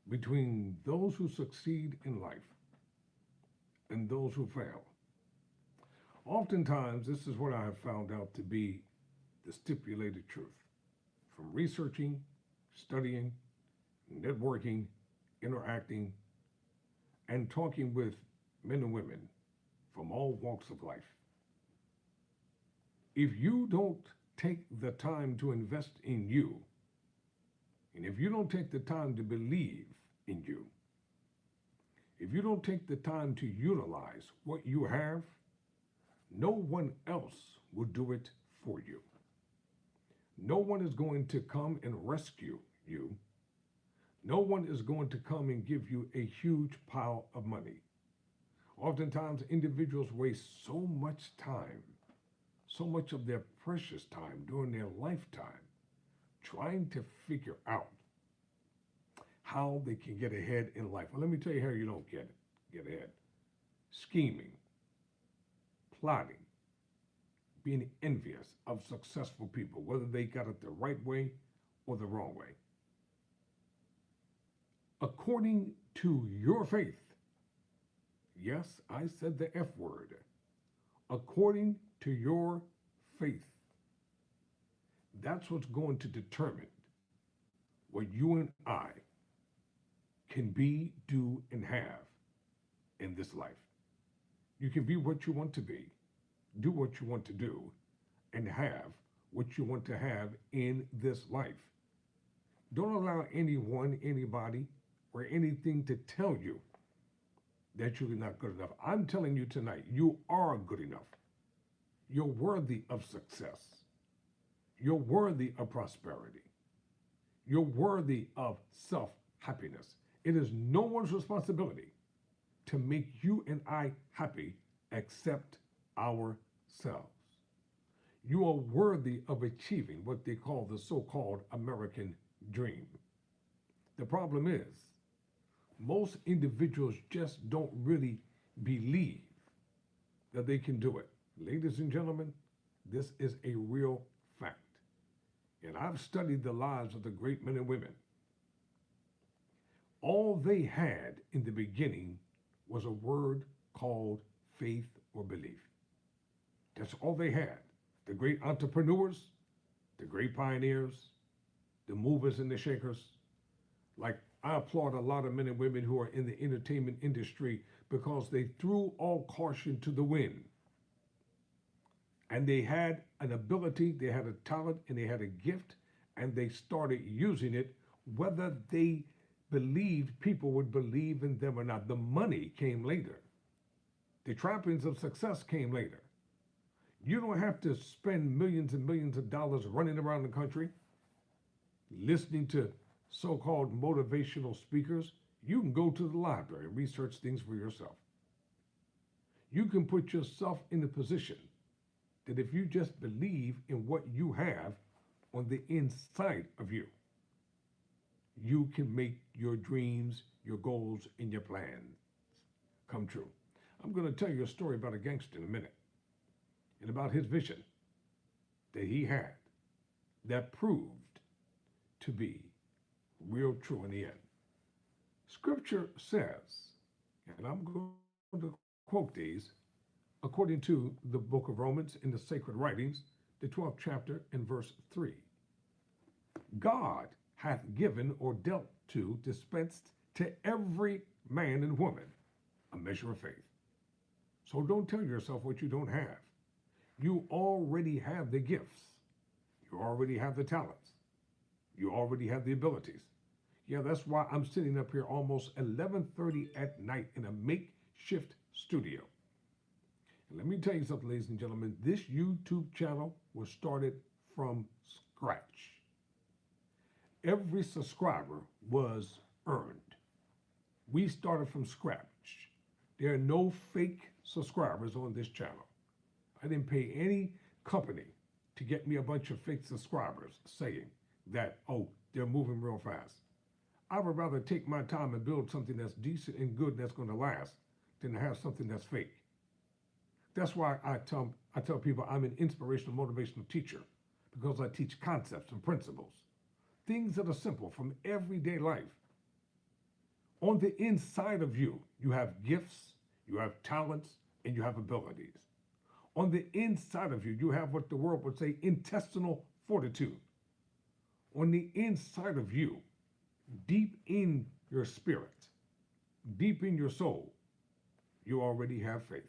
between those who succeed in life and those who fail. Oftentimes, this is what I have found out to be the stipulated truth from researching, studying, networking, interacting, and talking with men and women from all walks of life. If you don't take the time to invest in you, and if you don't take the time to believe in you, if you don't take the time to utilize what you have, no one else will do it for you. No one is going to come and rescue you. No one is going to come and give you a huge pile of money. Oftentimes, individuals waste so much time, so much of their precious time during their lifetime, trying to figure out how they can get ahead in life. Well, let me tell you how you don't get ahead. Scheming, plotting, being envious of successful people, whether they got it the right way or the wrong way. According to your faith, yes, I said the F word, according to your faith, that's what's going to determine what you and I can be, do, and have in this life. You can be what you want to be, do what you want to do, and have what you want to have in this life. Don't allow anyone, anybody, or anything to tell you that you're not good enough. I'm telling you tonight, you are good enough. You're worthy of success. You're worthy of prosperity. You're worthy of self-happiness. It is no one's responsibility to make you and I happy except ourselves. You are worthy of achieving what they call the so-called American dream. The problem is, most individuals just don't really believe that they can do it. Ladies and gentlemen, this is a real fact. And I've studied the lives of the great men and women. All they had in the beginning was a word called faith or belief. That's all they had. The great entrepreneurs, the great pioneers, the movers and the shakers. Like, I applaud a lot of men and women who are in the entertainment industry because they threw all caution to the wind. And they had an ability, they had a talent, and they had a gift, and they started using it, whether they believed people would believe in them or not. The money came later. The trappings of success came later. You don't have to spend millions and millions of dollars running around the country listening to so-called motivational speakers. You can go to the library and research things for yourself. You can put yourself in the position that if you just believe in what you have on the inside of you, you can make your dreams, your goals, and your plans come true. I'm going to tell you a story about a gangster in a minute and about his vision that he had that proved to be real true in the end. Scripture says, and I'm going to quote these according to the book of Romans in the sacred writings, the 12th chapter and verse 3. God hath given or dealt to, dispensed to every man and woman a measure of faith. So don't tell yourself what you don't have. You already have the gifts. You already have the talents. You already have the abilities. Yeah, that's why I'm sitting up here almost 11:30 at night in a makeshift studio. And let me tell you something, ladies and gentlemen, this YouTube channel was started from scratch. Every subscriber was earned. We started from scratch. There are no fake subscribers on this channel. I didn't pay any company to get me a bunch of fake subscribers saying that, oh, they're moving real fast. I would rather take my time and build something that's decent and good and that's going to last than to have something that's fake. That's why I tell people I'm an inspirational, motivational teacher, because I teach concepts and principles, things that are simple from everyday life. On the inside of you, you have gifts, you have talents, and you have abilities. On the inside of you, you have what the world would say intestinal fortitude. On the inside of you, deep in your spirit, deep in your soul, you already have faith.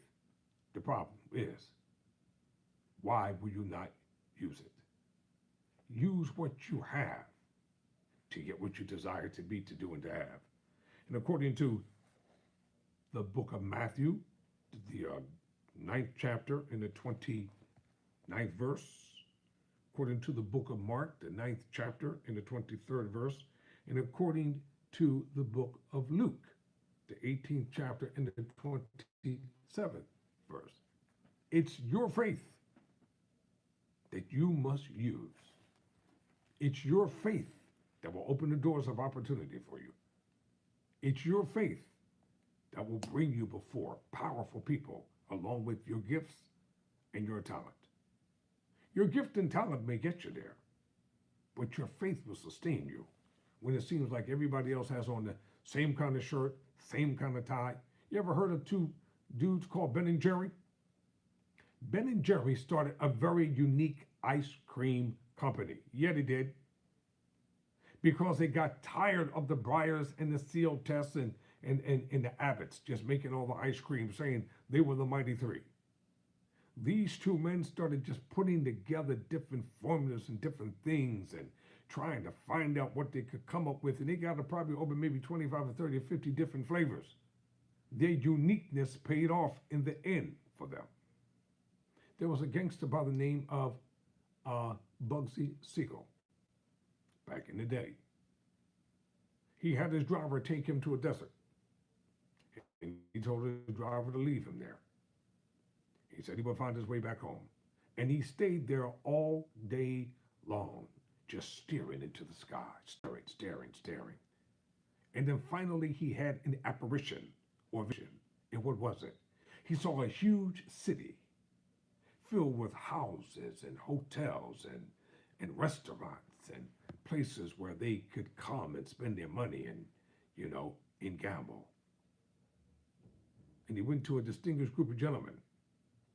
The problem is, why will you not use it? Use what you have to get what you desire to be, to do, and to have. And according to the book of Matthew, the ninth chapter in the 29th verse, according to the book of Mark, the ninth chapter in the 23rd verse, and according to the book of Luke, the 18th chapter in the 27th verse. It's your faith that you must use. It's your faith that will open the doors of opportunity for you. It's your faith that will bring you before powerful people along with your gifts and your talent. Your gift and talent may get you there, but your faith will sustain you when it seems like everybody else has on the same kind of shirt, same kind of tie. You ever heard of two dudes called Ben and Jerry? Ben and Jerry started a very unique ice cream company. Yeah, they did. Because they got tired of the Breyers and the Seal tests and the Abbotts just making all the ice cream, saying they were the mighty three. These two men started just putting together different formulas and different things and trying to find out what they could come up with. And they got to probably open maybe 25 or 30 or 50 different flavors. Their uniqueness paid off in the end for them. There was a gangster by the name of Bugsy Siegel back in the day. He had his driver take him to a desert. And he told his driver to leave him there. He said he would find his way back home. And he stayed there all day long, just staring into the sky, staring. And then finally he had an apparition or vision. And what was it? He saw a huge city filled with houses and hotels and restaurants and places where they could come and spend their money and gamble. And he went to a distinguished group of gentlemen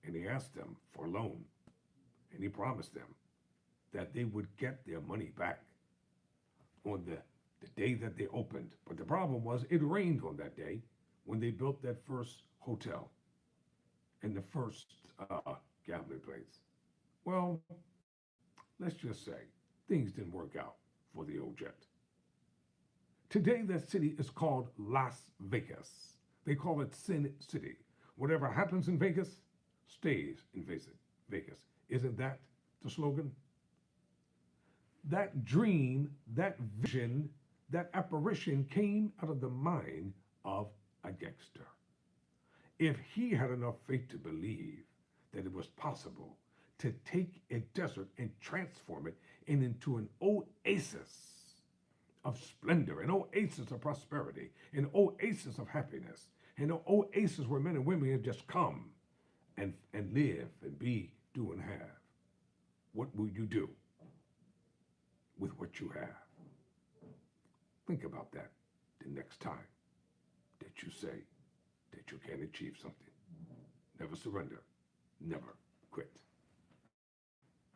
and he asked them for a loan. And he promised them that they would get their money back on the day that they opened. But the problem was it rained on that day when they built that first hotel and the first gambling place. Well, let's just say things didn't work out for the old jet. Today, that city is called Las Vegas. They call it Sin City. Whatever happens in Vegas stays in Vegas. Isn't that the slogan? That dream, that vision, that apparition came out of the mind of a gangster. If he had enough faith to believe that it was possible to take a desert and transform it into an oasis of splendor, an oasis of prosperity, an oasis of happiness, an oasis where men and women can just come and live and be, do, and have. What will you do with what you have? Think about that the next time that you say that you can achieve something. Never surrender. Never quit.